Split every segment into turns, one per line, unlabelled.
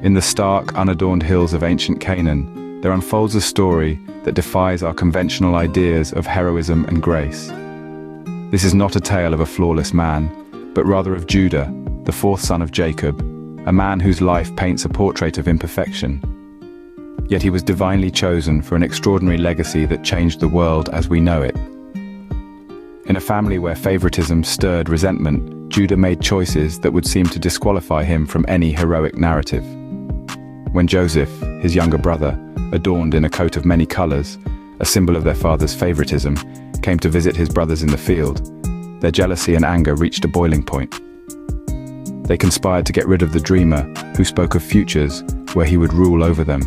In the stark, unadorned hills of ancient Canaan, there unfolds a story that defies our conventional ideas of heroism and grace. This is not a tale of a flawless man, but rather of Judah, the fourth son of Jacob, a man whose life paints a portrait of imperfection. Yet he was divinely chosen for an extraordinary legacy that changed the world as we know it. In a family where favoritism stirred resentment, Judah made choices that would seem to disqualify him from any heroic narrative. When Joseph, his younger brother, adorned in a coat of many colors, a symbol of their father's favoritism, came to visit his brothers in the field, their jealousy and anger reached a boiling point. They conspired to get rid of the dreamer who spoke of futures where he would rule over them.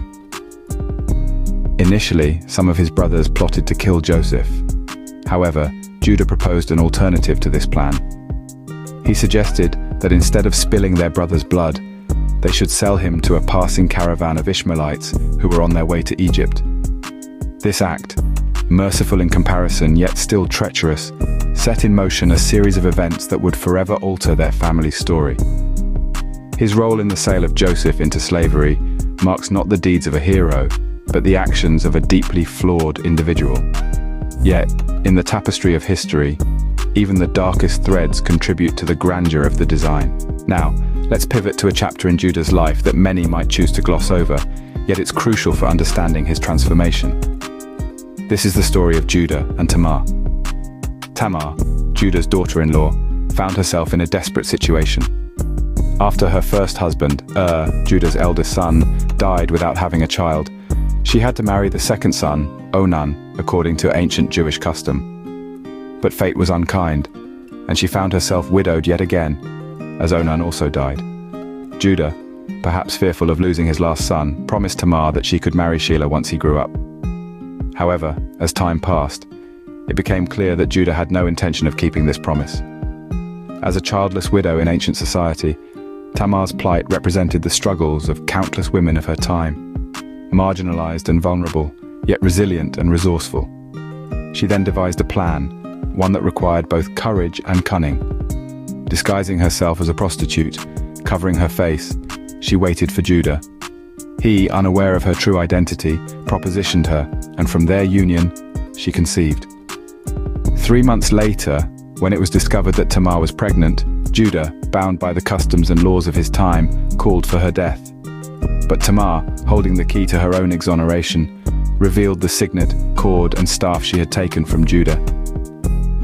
Initially, some of his brothers plotted to kill Joseph. However, Judah proposed an alternative to this plan. He suggested that instead of spilling their brother's blood, they should sell him to a passing caravan of Ishmaelites who were on their way to Egypt. This act, merciful in comparison yet still treacherous, set in motion a series of events that would forever alter their family's story. His role in the sale of Joseph into slavery marks not the deeds of a hero, but the actions of a deeply flawed individual. Yet, in the tapestry of history, even the darkest threads contribute to the grandeur of the design. Now, let's pivot to a chapter in Judah's life that many might choose to gloss over, yet it's crucial for understanding his transformation. This is the story of Judah and Tamar. Tamar, Judah's daughter-in-law, found herself in a desperate situation. After her first husband, Judah's eldest son, died without having a child, she had to marry the second son, Onan, according to ancient Jewish custom. But fate was unkind, and she found herself widowed yet again, as Onan also died. Judah, perhaps fearful of losing his last son, promised Tamar that she could marry Shelah once he grew up. However, as time passed, it became clear that Judah had no intention of keeping this promise. As a childless widow in ancient society, Tamar's plight represented the struggles of countless women of her time. Marginalized and vulnerable, yet resilient and resourceful. She then devised a plan, one that required both courage and cunning. Disguising herself as a prostitute, covering her face, she waited for Judah. He, unaware of her true identity, propositioned her, and from their union, she conceived. 3 months later, when it was discovered that Tamar was pregnant, Judah, bound by the customs and laws of his time, called for her death. But Tamar, holding the key to her own exoneration, revealed the signet, cord, and staff she had taken from Judah.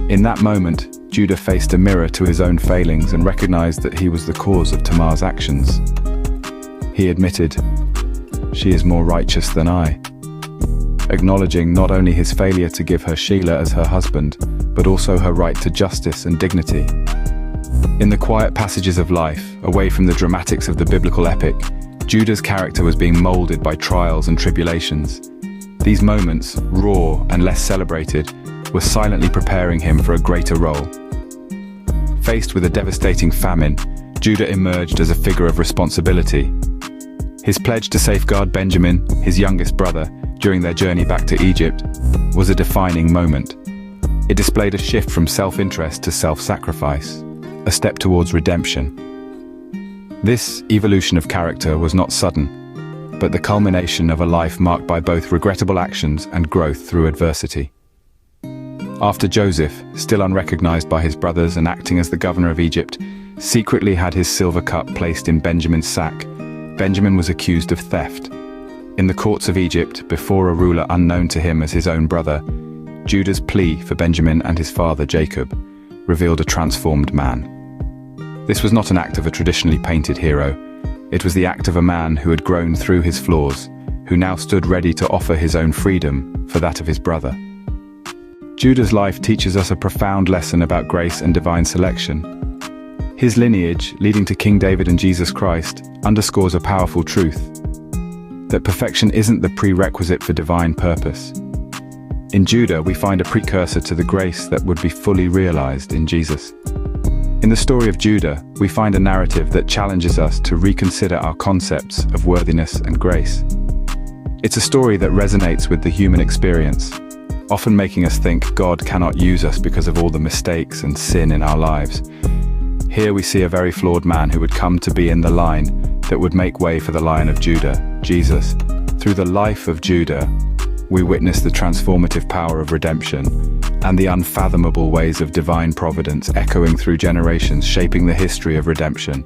In that moment, Judah faced a mirror to his own failings and recognized that he was the cause of Tamar's actions. He admitted, "She is more righteous than I," acknowledging not only his failure to give her Shelah as her husband, but also her right to justice and dignity. In the quiet passages of life, away from the dramatics of the biblical epic, Judah's character was being molded by trials and tribulations. These moments, raw and less celebrated, were silently preparing him for a greater role. Faced with a devastating famine, Judah emerged as a figure of responsibility. His pledge to safeguard Benjamin, his youngest brother, during their journey back to Egypt, was a defining moment. It displayed a shift from self-interest to self-sacrifice, a step towards redemption. This evolution of character was not sudden, but the culmination of a life marked by both regrettable actions and growth through adversity. After Joseph, still unrecognized by his brothers and acting as the governor of Egypt, secretly had his silver cup placed in Benjamin's sack, Benjamin was accused of theft. In the courts of Egypt, before a ruler unknown to him as his own brother, Judah's plea for Benjamin and his father Jacob revealed a transformed man. This was not an act of a traditionally painted hero. It was the act of a man who had grown through his flaws, who now stood ready to offer his own freedom for that of his brother. Judah's life teaches us a profound lesson about grace and divine selection. His lineage, leading to King David and Jesus Christ, underscores a powerful truth: that perfection isn't the prerequisite for divine purpose. In Judah, we find a precursor to the grace that would be fully realized in Jesus. In the story of Judah, we find a narrative that challenges us to reconsider our concepts of worthiness and grace. It's a story that resonates with the human experience, often making us think God cannot use us because of all the mistakes and sin in our lives. Here we see a very flawed man who would come to be in the line, that would make way for the Lion of Judah, Jesus. Through the life of Judah, we witness the transformative power of redemption and the unfathomable ways of divine providence echoing through generations, shaping the history of redemption.